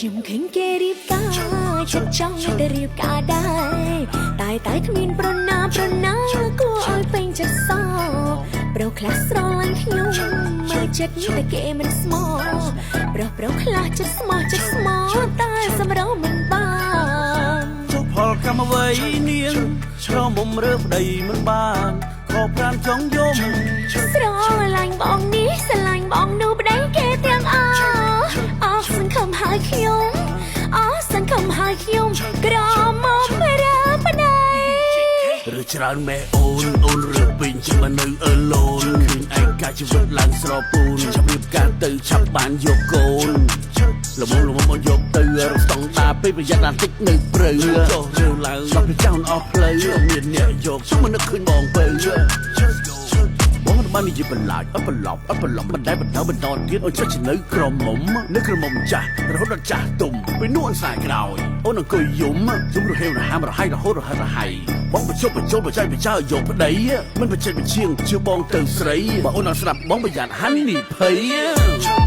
ខ្ញុំឃើញគេរៀបការចិត្តចង់តែរៀបការដែរតែគ្មានប្រណាគួរឲ្យពេញចិត្តសោប្រុសខ្លះស្រឡាញ់ខ្ញុំមើលចិត្តតែគេមិនស្មោះប្រុសខ្លះចិត្តស្មោះតែសម្រោមិនបានចុះផលកម្មអ្វីនាងស្រមុំរើប្តីមិនបានខកប្រានចង់យំស្រឡាញ់បងនេះស្រឡាញ់បងនោះប្តីគេទាំងអស់សង្ឃឹមហើយខ្ញុំក្រមករើប្តីឬច្រើនម៉ែអូនរើពេញជាមនុស្សអឺឡូនឃើញឯកាជីវិតឡើងស្រពូនចាប់រៀបការទៅឆាប់បានយកកូនល្មមមកយកទៅរស្តង់តាពេលប្រយ័ត្នបន្តិចនៅព្រៅចុះរើឡើងដល់ព្រះចៅអស់ផ្លូវមានអ្នកយកខ្ញុំមិននឹកឃើញបងពៅបងបាននិយាយបន្លាចអត់ប្រឡប់មិនដែលបន្តទៀតអូនចុះជានៅក្រមុំចាស់រហូតដល់ចាស់ទុំពេលនោះអនសាយក្រោយអូនអង្គុយយំរហេវរហាមរហៃរហូតរហិតរហៃបងបញ្ចុះបច្ច័យយកប្តីមិនបច្ចេកវិជាងជឿបងទៅស្រីបើអូនអត់ស្ដាប់បងប្រយ័ត្នហានិភ័យ